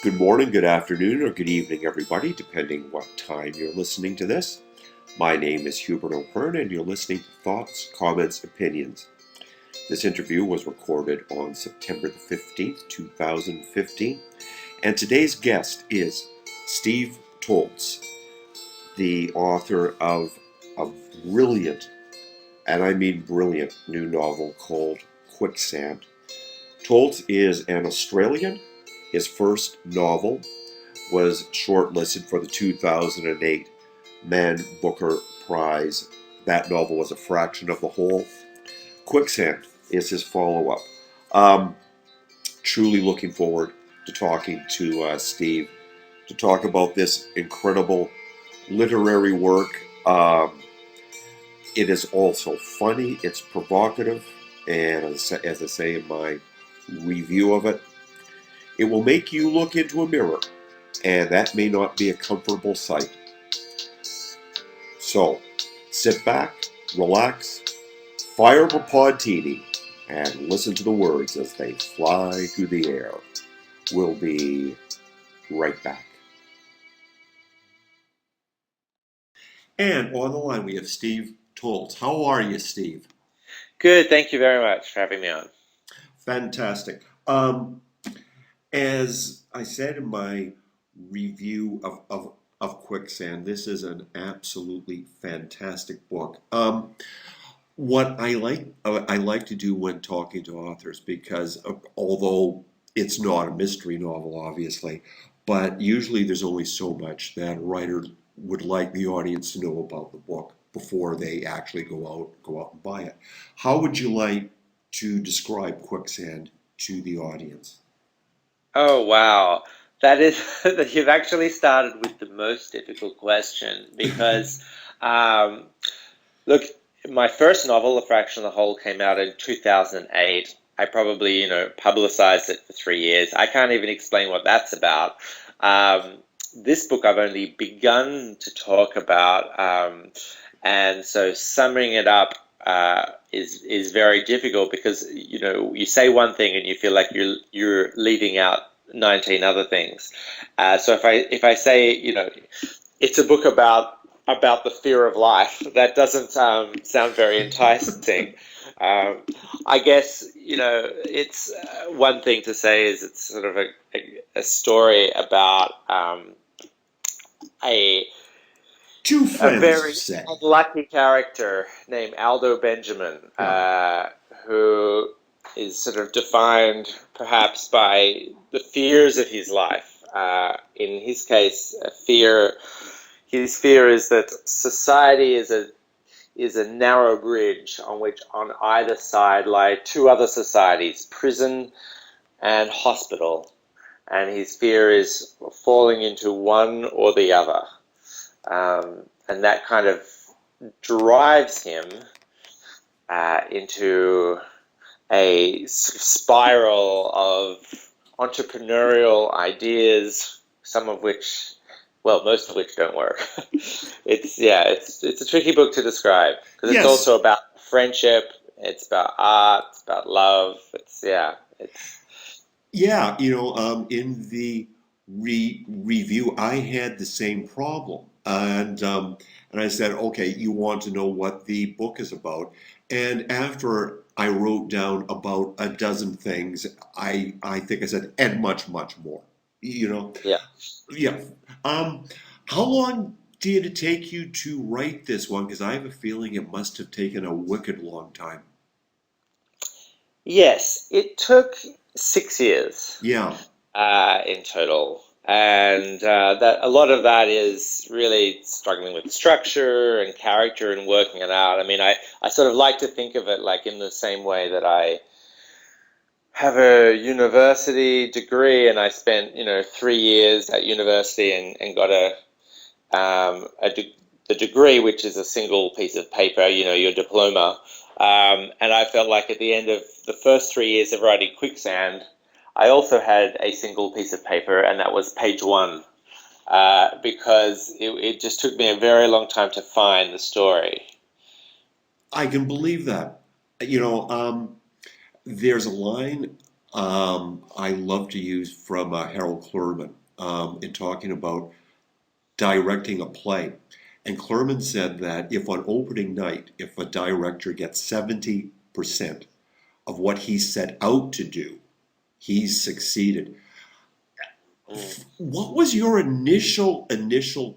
Good morning, good afternoon, or good evening, everybody, depending what time you're listening to this. My name is Hubert O'Hearn, and you're listening to Thoughts, Comments, Opinions. This interview was recorded on September the 15th, 2015, and today's guest is Steve Toltz, the author of a brilliant, and I mean brilliant, new novel called Quicksand. Toltz is an Australian. His first novel was shortlisted for the 2008 Man Booker Prize. That novel was a fraction of the whole. Quicksand is his follow-up. Truly looking forward to talking to Steve to talk about this incredible literary work. It is also funny, it's provocative, and as I say in my review of it, it will make you look into a mirror, and that may not be a comfortable sight. So, sit back, relax, fire up a podtini, and listen to the words as they fly through the air. We'll be right back. And on the line we have Steve Toltz. How are you, Steve? Good, thank you very much for having me on. Fantastic. As I said in my review of Quicksand, this is an absolutely fantastic book. What I like to do when talking to authors, because although it's not a mystery novel, obviously, but usually there's only so much that a writer would like the audience to know about the book before they actually go out and buy it. How would you like to describe Quicksand to the audience? Oh, wow. That is, you've actually started with the most difficult question because, um, look, my first novel, A Fraction of the Whole, came out in 2008. I probably, publicized it for 3 years. I can't even explain what that's about. This book I've only begun to talk about, and so summing it up is very difficult because you say one thing and you feel like you're leaving out 19 other things. So if I say it's a book about the fear of life, that doesn't sound very enticing. I guess it's one thing to say is it's sort of a story about a Two a friends very say. unlucky character named Aldo Benjamin, who is sort of defined perhaps by the fears of his life. In his case, his fear is that society is a narrow bridge on which on either side lie two other societies, prison and hospital. And his fear is falling into one or the other. And that kind of drives him into a sort of spiral of entrepreneurial ideas, some of which, well, most of which don't work. It's a tricky book to describe because it's Yes. also about friendship, it's about art, it's about love. It's Yeah, in the review, I had the same problem, and I said, okay, you want to know what the book is about, and after I wrote down about a dozen things, I think I said, and much more, you know, yeah. yeah. Um, how long did it take you to write this one? Because I have a feeling it must have taken a wicked long time. Yes, it took 6 years. Yeah. In total. And that a lot of that is really struggling with structure and character and working it out. I mean, I sort of like to think of it like in the same way that I have a university degree and I spent, 3 years at university and got the degree, which is a single piece of paper, your diploma. And I felt like at the end of the first 3 years of writing Quicksand, I also had a single piece of paper, and that was page one, because it just took me a very long time to find the story. I can believe that. You know, there's a line I love to use from Harold Clurman in talking about directing a play. And Clurman said that if on opening night, if a director gets 70% of what he set out to do, he's succeeded. Mm. What was your initial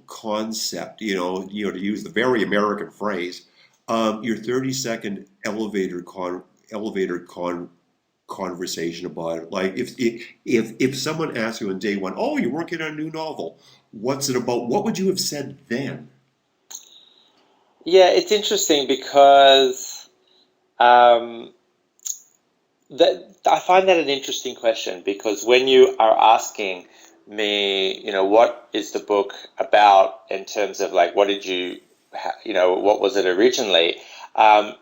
concept? To use the very American phrase, your 30-second elevator conversation about it. Like if someone asked you on day one, "Oh, you're working on a new novel. What's it about?" What would you have said then? Yeah, it's interesting because um, that I find that an interesting question because when you are asking me, what is the book about in terms of like, what did you, what was it originally?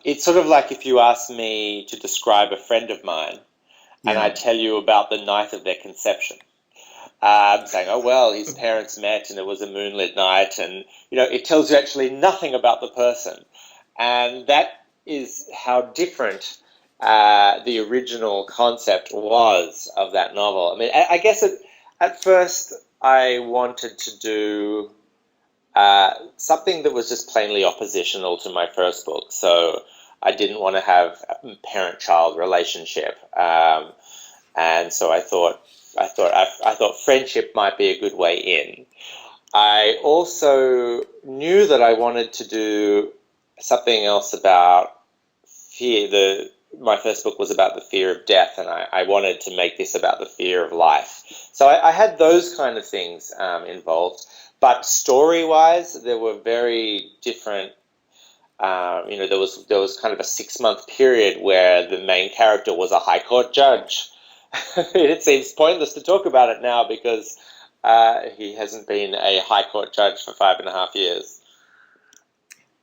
It's sort of like if you ask me to describe a friend of mine and I Yeah. tell you about the night of their conception. Saying, oh, well, his parents met and it was a moonlit night, and, it tells you actually nothing about the person. And that is how different the original concept was of that novel. I mean, I guess at first I wanted to do something that was just plainly oppositional to my first book. So I didn't want to have a parent-child relationship. And so I thought friendship might be a good way in. I also knew that I wanted to do something else about fear. My first book was about the fear of death, and I wanted to make this about the fear of life. So I had those kind of things involved. But story-wise, there were very different. There was kind of a 6 month period where the main character was a high court judge. It seems pointless to talk about it now because he hasn't been a high court judge for 5.5 years.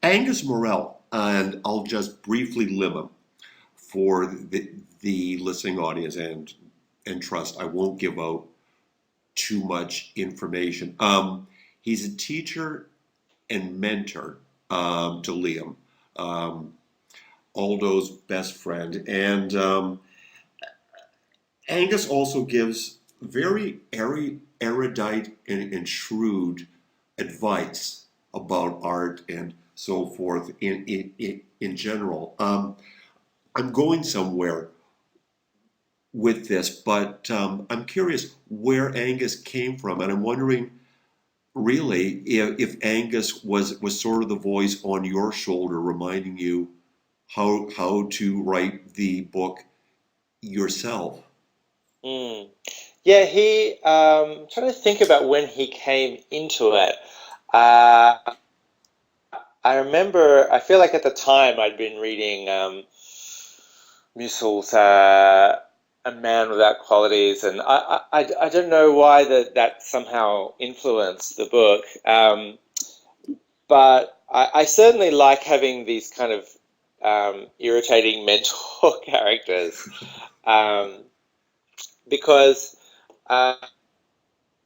Angus Morel, and I'll just briefly lim him for the listening audience and trust I won't give out too much information. He's a teacher and mentor to Liam, um, Aldo's best friend, and Angus also gives very erudite and shrewd advice about art and so forth in general. I'm going somewhere with this, but I'm curious where Angus came from, and I'm wondering really if Angus was sort of the voice on your shoulder, reminding you how to write the book yourself. Mm. Yeah, trying to think about when he came into it. Uh, I remember, I feel like at the time I'd been reading Musil's A Man Without Qualities, and I don't know why that somehow influenced the book, but I certainly like having these kind of irritating mentor characters um, because uh,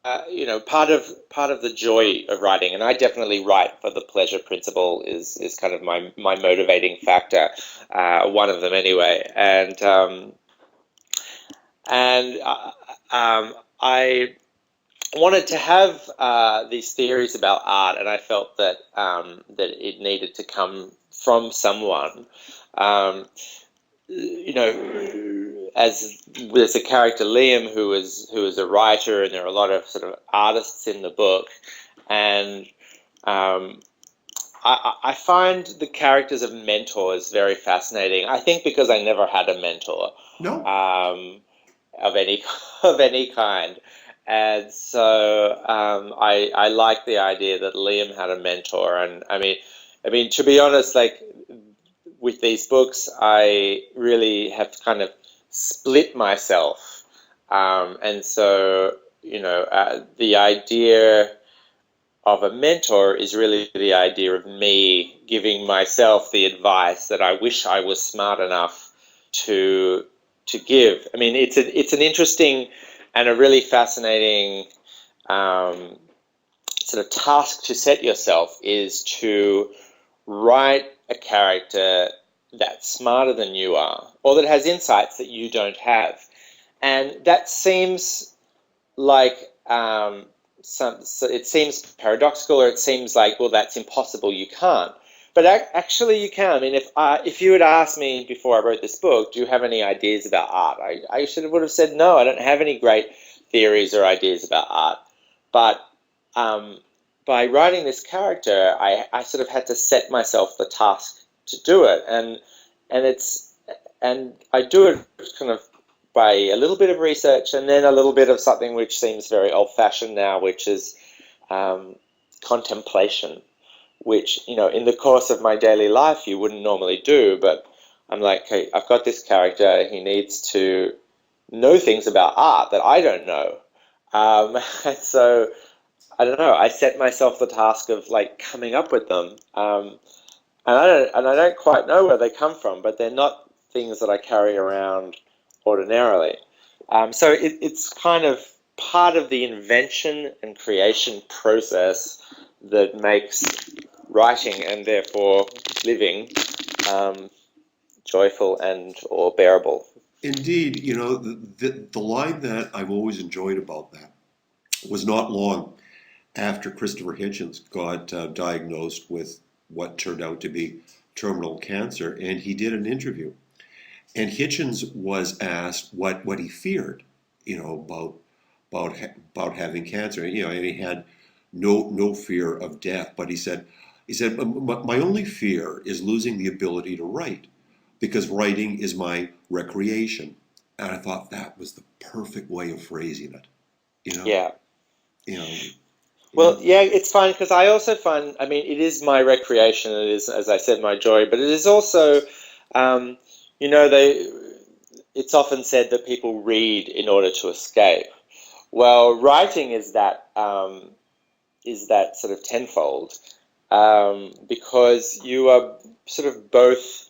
part of the joy of writing, and I definitely write for the pleasure principle is kind of my motivating factor, one of them anyway, and I wanted to have these theories about art, and I felt that it needed to come from someone. Um, as there's a character Liam who is a writer, and there are a lot of sort of artists in the book, and um, I find the characters of mentors very fascinating. I think because I never had a mentor No. um, of any of any kind, and so I like the idea that Liam had a mentor, and I mean to be honest, like with these books, I really have kind of split myself. And so, the idea of a mentor is really the idea of me giving myself the advice that I wish I was smart enough to give. I mean, it's an interesting and a really fascinating um, sort of task to set yourself is to write a character that's smarter than you are, or that has insights that you don't have. And that seems like so it seems paradoxical, or it seems like, well, that's impossible, you can't. But actually, you can. I mean, if you had asked me before I wrote this book, do you have any ideas about art? I would have said no. I don't have any great theories or ideas about art. But by writing this character, I sort of had to set myself the task to do it, and I do it kind of by a little bit of research and then a little bit of something which seems very old-fashioned now, which is contemplation, which, in the course of my daily life you wouldn't normally do, but I'm like, okay, I've got this character, he needs to know things about art that I don't know. And so, I don't know, I set myself the task of like coming up with them. And I don't quite know where they come from, but they're not things that I carry around ordinarily. So it's kind of part of the invention and creation process that makes writing and therefore living joyful and or bearable. Indeed, the line that I've always enjoyed about that was not long after Christopher Hitchens got diagnosed with what turned out to be terminal cancer, and he did an interview. And Hitchens was asked what he feared, about having cancer. And he had no fear of death, but he said, my only fear is losing the ability to write, because writing is my recreation. And I thought that was the perfect way of phrasing it. You know, Yeah. you know, Well, yeah, it's fine because I also find, I mean, it is my recreation. It is, as I said, my joy, but it is also, um, you know, it's often said that people read in order to escape. Well, writing is that sort of tenfold, because you are sort of both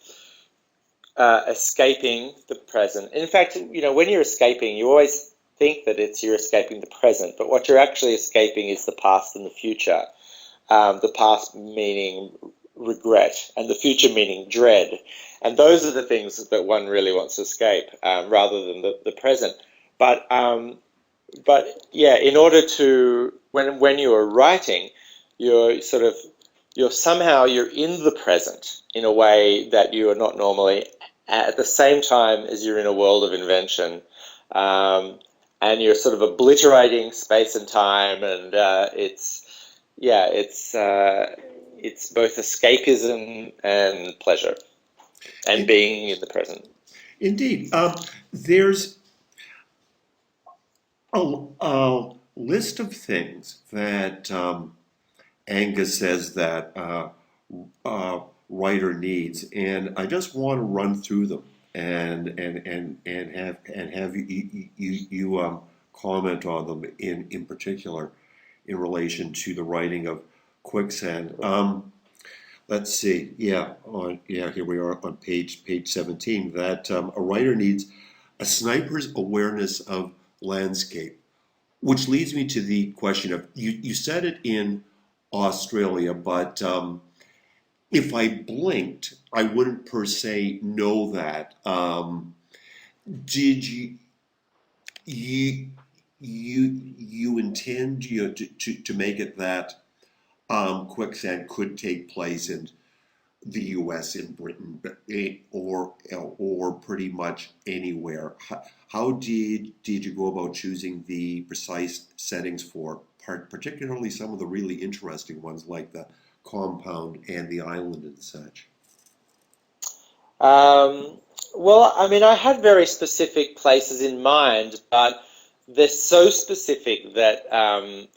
escaping the present. In fact, when you're escaping, you always think that you're escaping the present, but what you're actually escaping is the past and the future. The past meaning regret, and the future meaning dread. And those are the things that one really wants to escape, rather than the present. But yeah, in order to when you are writing, you're sort of you're in the present in a way that you are not normally, at the same time as you're in a world of invention, um, and you're sort of obliterating space and time, and it's both escapism and pleasure, and in- being in the present. indeed. There's a list of things that Angus says that writer needs, and I just want to run through them and have you comment on them in particular in relation to the writing of Quicksand. Let's see. Here we are on page 17. That a writer needs a sniper's awareness of landscape, which leads me to the question of you said it in Australia, but if I blinked, I wouldn't per se know that. Did you you intend to make it that Quicksand could take place in the U.S., in Britain, or pretty much anywhere? How did you go about choosing the precise settings for particularly some of the really interesting ones like the compound and the island and such? Um, well, I mean, I had very specific places in mind, but they're so specific that I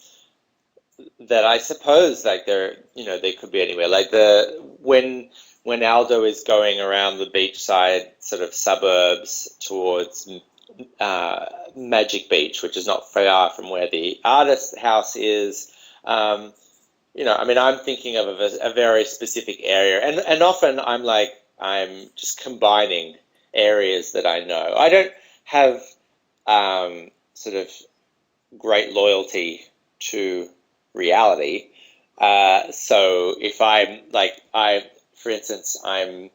suppose, like, they could be anywhere. Like when Aldo is going around the beachside sort of suburbs towards Magic Beach, which is not far from where the artist house is. Um, I mean, I'm thinking of a very specific area, and often I'm just combining areas that I know. I don't have sort of great loyalty to reality. So if I'm like, for instance, I'm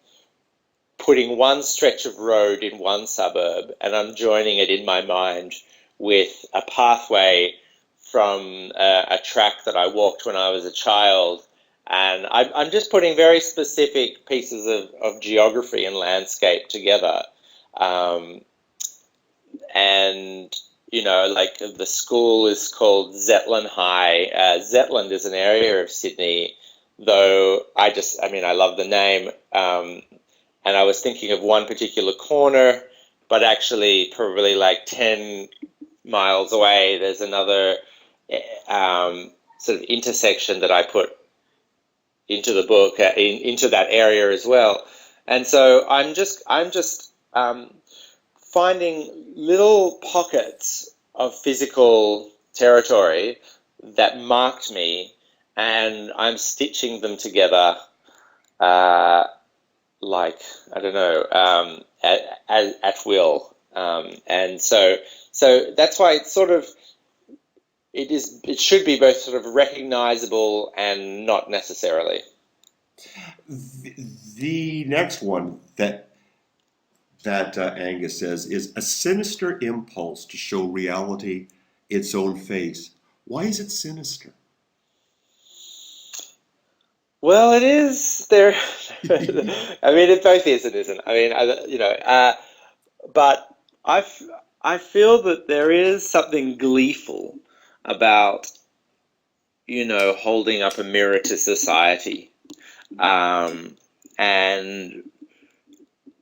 putting one stretch of road in one suburb, and I'm joining it in my mind with a pathway from a track that I walked when I was a child. And I'm just putting very specific pieces of geography and landscape together. And, like the school is called Zetland High. Zetland is an area of Sydney, though I love the name. And I was thinking of one particular corner, but actually probably like 10 miles away, there's another sort of intersection that I put into the book, into that area as well. And so I'm just finding little pockets of physical territory that marked me, and I'm stitching them together, like, I don't know, at will. And so that's why it's sort of, it should be both sort of recognizable and not necessarily. The next one that Angus says is a sinister impulse to show reality its own face. Why is it sinister? Well, it is there. I mean, it both is and isn't. I mean, but I feel that there is something gleeful about, holding up a mirror to society, and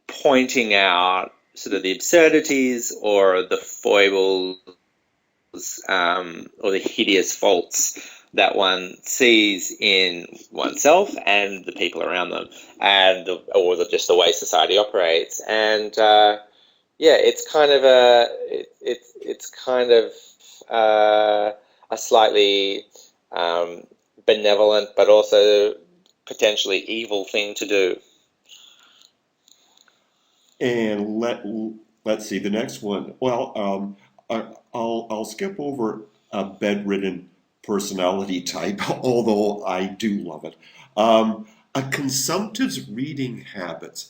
pointing out sort of the absurdities or the foibles, or the hideous faults that one sees in oneself and the people around them, or just the way society operates. And it's kind of a slightly benevolent but also potentially evil thing to do. And let's see the next one. Well, I'll skip over a bedridden personality type, although I do love it. A consumptive's reading habits.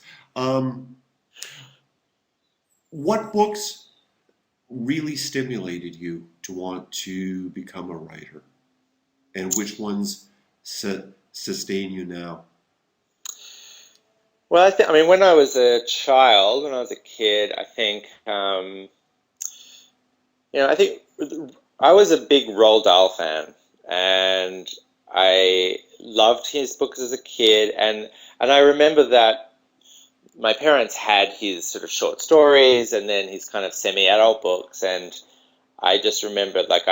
What books really stimulated you to want to become a writer, and which ones sustain you now? Well, I mean, when I was a kid, I think I was a big Roald Dahl fan, and I loved his books as a kid, and I remember that my parents had his sort of short stories and then his kind of semi-adult books, and I just remembered, like,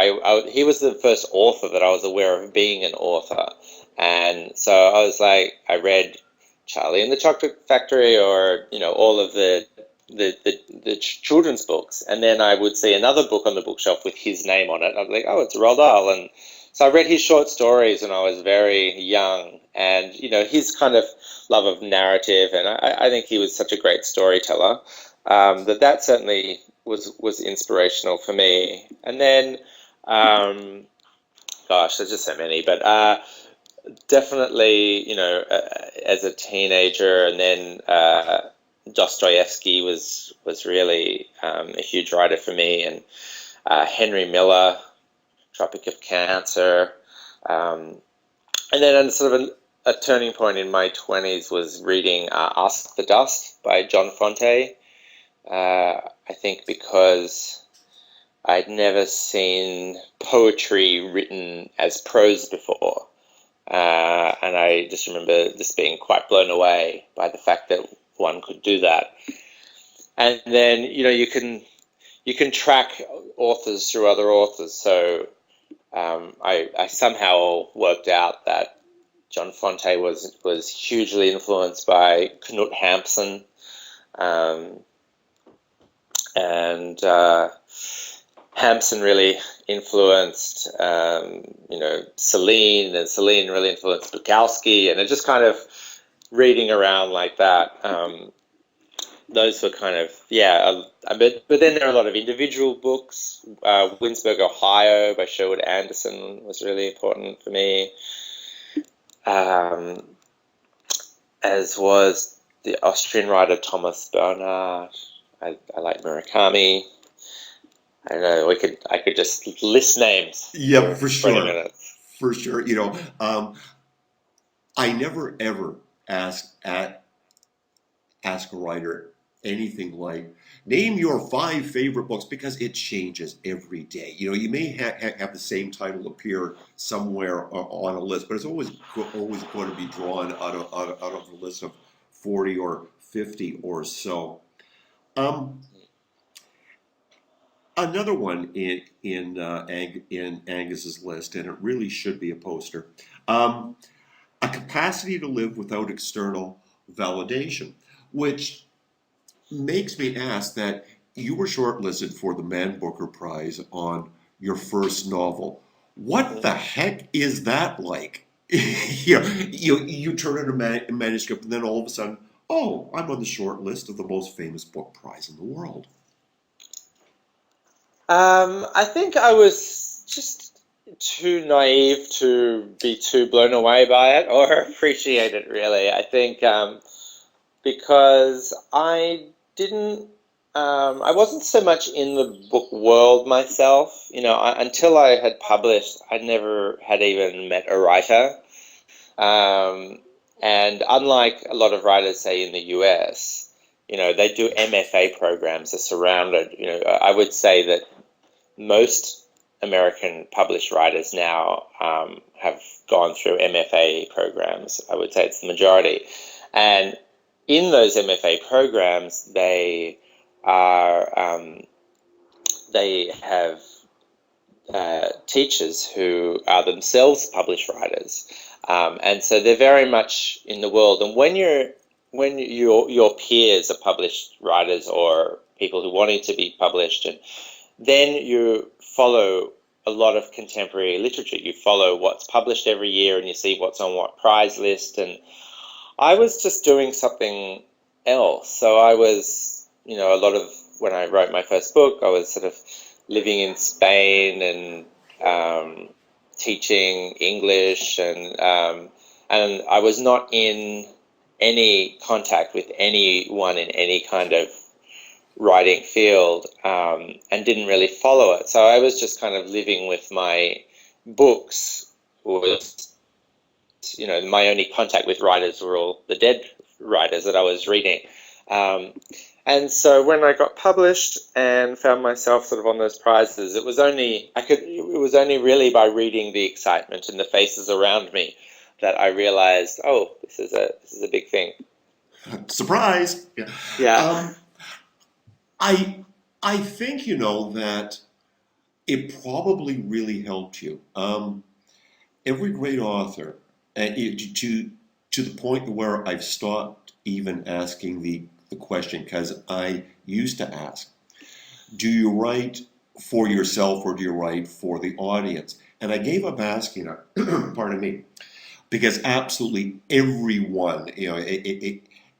he was the first author that I was aware of being an author. And so I was like, I read Charlie and the Chocolate Factory, or, all of the children's books. And then I would see another book on the bookshelf with his name on it. I'd be like, oh, it's Roald Dahl. And so I read his short stories when I was very young. And, his kind of love of narrative. And I think he was such a great storyteller, that certainly was inspirational for me. And then, gosh, there's just so many, but definitely, as a teenager, and then Dostoevsky was really a huge writer for me, and Henry Miller, Tropic of Cancer, and then sort of a turning point in my 20s was reading Ask the Dust by John Fronte. I think because I'd never seen poetry written as prose before. And I just remember just being quite blown away by the fact that one could do that. And then, you can track authors through other authors. So I somehow worked out that John Fronte was hugely influenced by Knut Hamsun. And Hampson really influenced, Celine, and Celine really influenced Bukowski, and it just kind of reading around like that. Those were kind of, but then there are a lot of individual books. Winsburg, Ohio by Sherwood Anderson was really important for me, as was the Austrian writer Thomas Bernhard. I like Murakami. I don't know. I could just list names Yeah, for for 20 sure. minutes. For sure. I never ever ask a writer anything like, name your 5 favorite books, because it changes every day. You may have the same title appear somewhere on a list, but it's always going to be drawn out of the list of 40 or 50 or so. Um, Another one in Angus's list, and it really should be a poster. Um, a capacity to live without external validation, which makes me ask that you were shortlisted for the Man Booker Prize on your first novel. What the heck is that like? You turn in a manuscript, and then all of a sudden, oh, I'm on the short list of the most famous book prize in the world. I think I was just too naive to be too blown away by it or appreciate it, really. I think because I wasn't so much in the book world myself. Until I had published, I never had even met a writer. Um, and unlike a lot of writers, say in the US, they do MFA programs, are surrounded. I would say that most American published writers now have gone through MFA programs. I would say it's the majority. And in those MFA programs, they have teachers who are themselves published writers, and so they're very much in the world. And when your peers are published writers or people who wanting to be published, and then you follow a lot of contemporary literature. You follow what's published every year, and you see what's on what prize list. And I was just doing something else. So I was, a lot of when I wrote my first book, I was sort of living in Spain and teaching English, and I was not in any contact with anyone in any kind of writing field, and didn't really follow it. So I was just kind of living with my books. Was my only contact with writers were all the dead writers that I was reading. And so when I got published and found myself sort of on those prizes, it was only really by reading the excitement in the faces around me that I realized, oh, this is a big thing. Surprise! Yeah. Yeah. I think that it probably really helped you. Every great author, to the point where I've stopped even asking the question, because I used to ask, do you write for yourself or do you write for the audience? And I gave up asking it, pardon me, because absolutely everyone,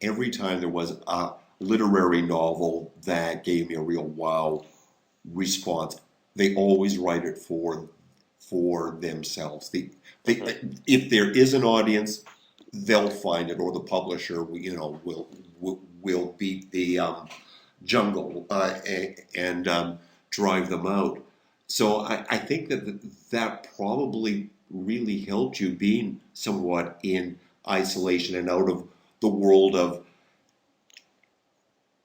every time there was a literary novel that gave me a real wow response, they always write it for themselves. If there is an audience, they'll find it, or the publisher, will beat the jungle and drive them out. So I think that probably really helped you being somewhat in isolation and out of the world of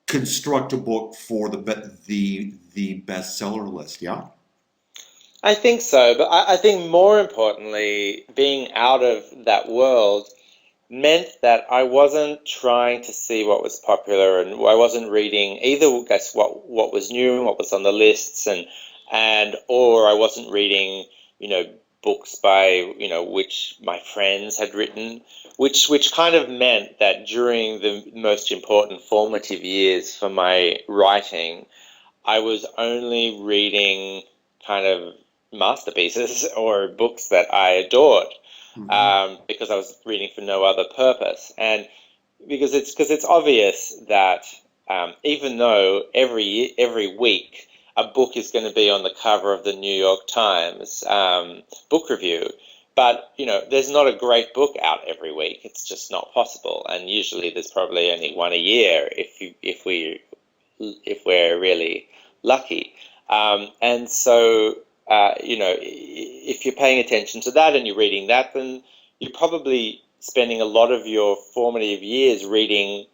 construct a book for the bestseller list. Yeah. I think so, but I think more importantly, being out of that world meant that I wasn't trying to see what was popular, and I wasn't reading either, guess what was new and what was on the lists, or I wasn't reading, books by, which my friends had written, which kind of meant that during the most important formative years for my writing, I was only reading kind of masterpieces or books that I adored, because I was reading for no other purpose. And because it's obvious that even though every week a book is going to be on the cover of the New York Times book review, But there's not a great book out every week. It's just not possible. And usually there's probably only one a year if we're really lucky. And so if you're paying attention to that and you're reading that, then you're probably spending a lot of your formative years reading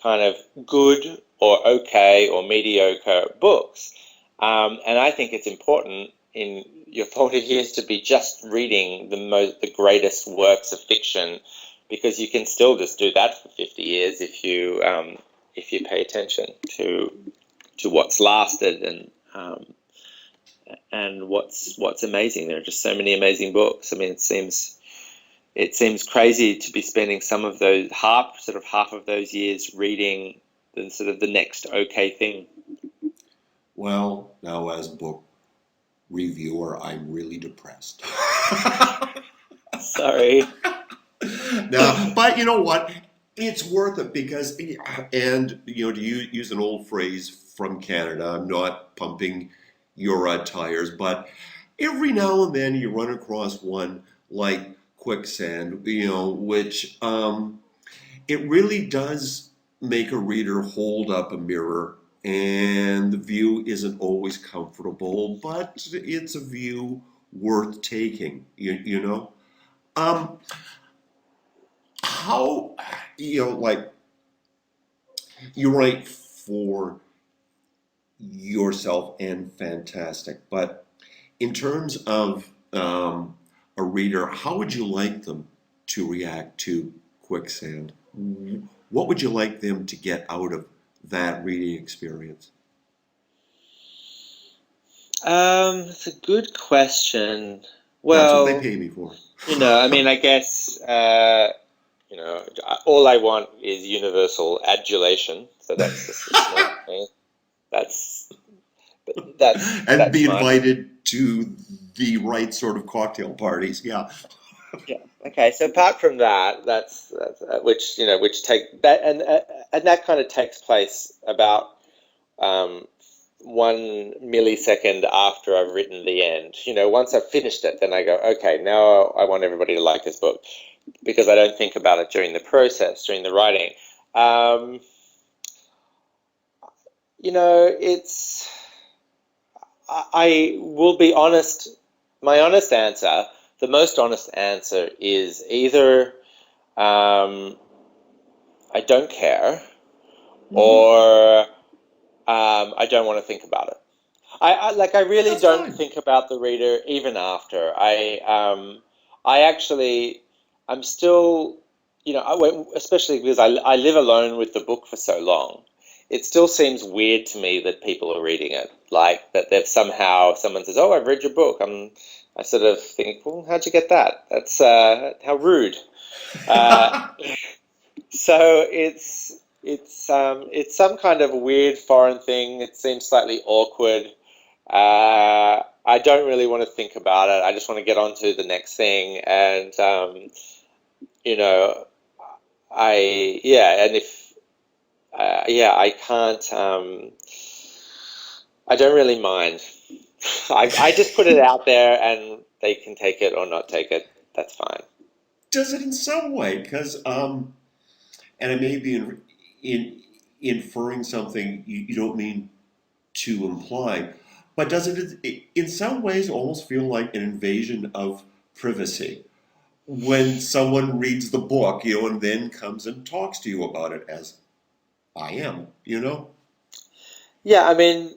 kind of good or okay or mediocre books. And I think it's important in your formative years to be just reading the greatest works of fiction, because you can still just do that for 50 years if you pay attention to what's lasted and what's amazing. There are just so many amazing books. I mean, it seems crazy to be spending some of those half of those years reading the next okay thing. Well, now as a book reviewer, I'm really depressed. Sorry. No, but you know what? It's worth it because, and to use an old phrase from Canada, I'm not pumping your tires, but every now and then you run across one like Quicksand, which it really does make a reader hold up a mirror, and the view isn't always comfortable, but it's a view worth taking, How, like, you write for yourself and fantastic, but in terms of a reader, how would you like them to react to Quicksand? What would you like them to get out of that reading experience? It's a good question. That's what they Well, pay me for. I mean, I guess, all I want is universal adulation. So that's just a small thing. That's And be fine. invited to the right sort of cocktail parties. Yeah. Yeah. Okay. So apart from that, that's which take that and that kind of takes place about 1 millisecond after I've written the end. Once I've finished it, then I go, okay, now I want everybody to like this book, because I don't think about it during the process, during the writing. It's I will be honest. My honest answer, the most honest answer, is either I don't care, Mm-hmm. or I don't want to think about it. I really That's don't fine. think about the reader even after. I actually, I'm still, especially because I live alone with the book for so long. It still seems weird to me that people are reading it, like that someone says, "Oh, I've read your book." I sort of think, "Well, how'd you get that? That's how rude." Uh, so it's some kind of weird foreign thing. It seems slightly awkward. I don't really want to think about it. I just want to get on to the next thing. And you know, and if I can't. I don't really mind. I just put it out there, and they can take it or not take it. That's fine. Does it in some way? Because, and I may be in inferring something you don't mean to imply, but does it in some ways almost feel like an invasion of privacy when someone reads the book, and then comes and talks to you about it as I am? Yeah, I mean,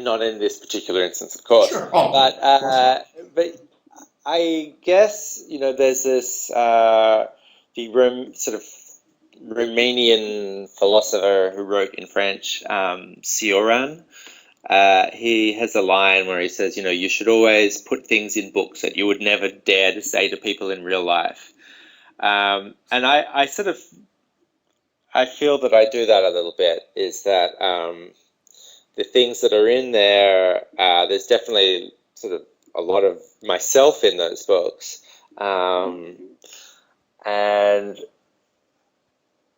not in this particular instance, of course, Sure. Oh, but no, of course not. I guess there's this the sort of Romanian philosopher who wrote in French, Cioran. He has a line where he says, you should always put things in books that you would never dare to say to people in real life. And I sort of I feel that I do that a little bit. Is that the things that are in there? There's definitely sort of a lot of myself in those books, and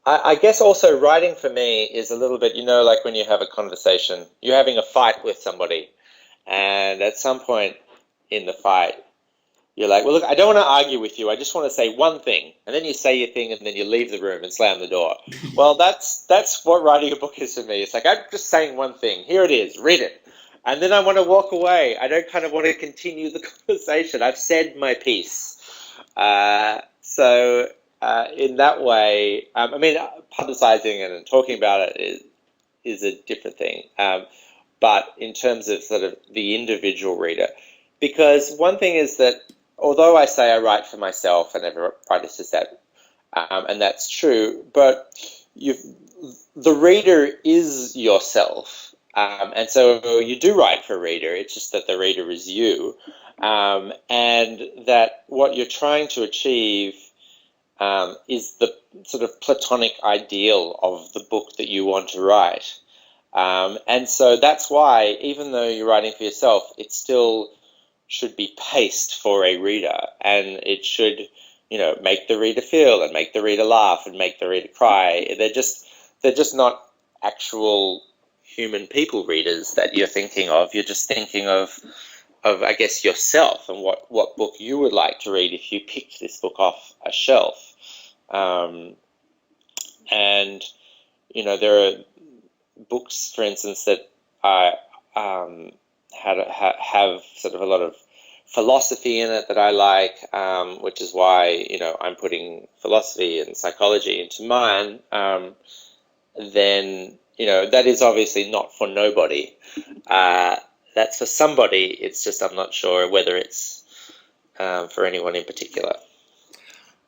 I guess also writing for me is a little bit, like when you have a conversation, you're having a fight with somebody, and at some point in the fight, you're like, well, look, I don't want to argue with you. I just want to say one thing. And then you say your thing and then you leave the room and slam the door. Well, that's what writing a book is for me. It's like, I'm just saying one thing. Here it is. Read it. And then I want to walk away. I don't kind of want to continue the conversation. I've said my piece. In that way, publicizing and talking about it is a different thing. But in terms of sort of the individual reader, because one thing is that although I say I write for myself, and every writer says that, and that's true, but the reader is yourself. And so you do write for a reader, it's just that the reader is you. And that what you're trying to achieve is the sort of platonic ideal of the book that you want to write. And so that's why, even though you're writing for yourself, it still should be paced for a reader, and it should, make the reader feel and make the reader laugh and make the reader cry. They're just not actual human people readers that you're thinking of. You're just thinking of I guess, yourself and what book you would like to read if you picked this book off a shelf. And there are books, for instance, that I have sort of a lot of philosophy in it that I like, which is why I'm putting philosophy and psychology into mine. Then that is obviously not for nobody. That's for somebody. It's just I'm not sure whether it's for anyone in particular.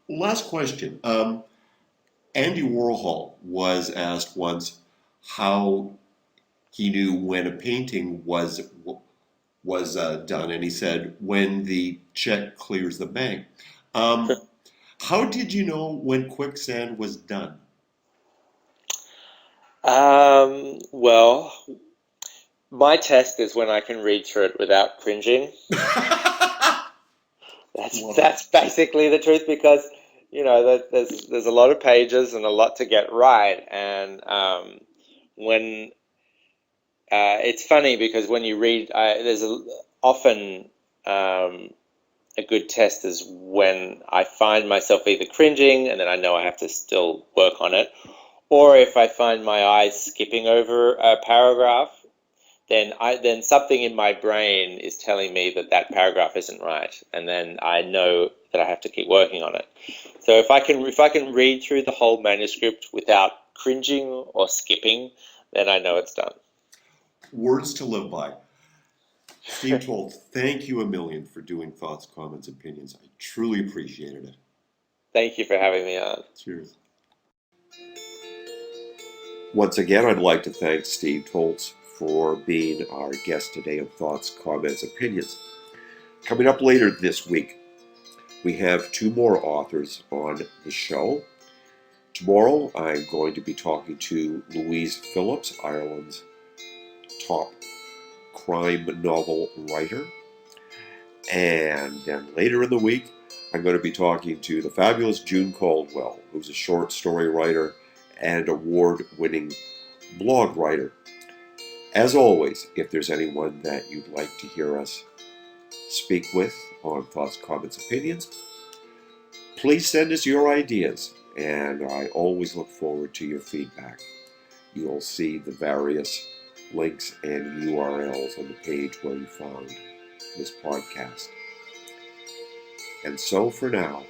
Last question. Andy Warhol was asked once how he knew when a painting was done, and he said, when the check clears the bank. How did you know when Quicksand was done? Well, my test is when I can read through it without cringing. That's basically the truth, because there's a lot of pages and a lot to get right, and when it's funny because when you read, there's often a good test is when I find myself either cringing and then I know I have to still work on it, or if I find my eyes skipping over a paragraph, then something in my brain is telling me that paragraph isn't right, and then I know that I have to keep working on it. So if I can read through the whole manuscript without cringing or skipping, then I know it's done. Words to live by. Steve Toltz, thank you a million for doing Thoughts, Comments, Opinions. I truly appreciated it. Thank you for having me on. Cheers. Once again, I'd like to thank Steve Toltz for being our guest today on Thoughts, Comments, Opinions. Coming up later this week, we have two more authors on the show. Tomorrow, I'm going to be talking to Louise Phillips, Ireland's top crime novel writer. And then later in the week, I'm going to be talking to the fabulous June Caldwell, who's a short story writer and award-winning blog writer. As always, if there's anyone that you'd like to hear us speak with on Thoughts, Comments, Opinions, please send us your ideas, and I always look forward to your feedback. You'll see the various links and URLs on the page where you found this podcast. And so for now,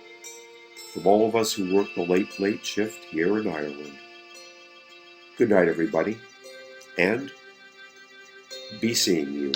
from all of us who work the late shift here in Ireland, good night, everybody, and be seeing you.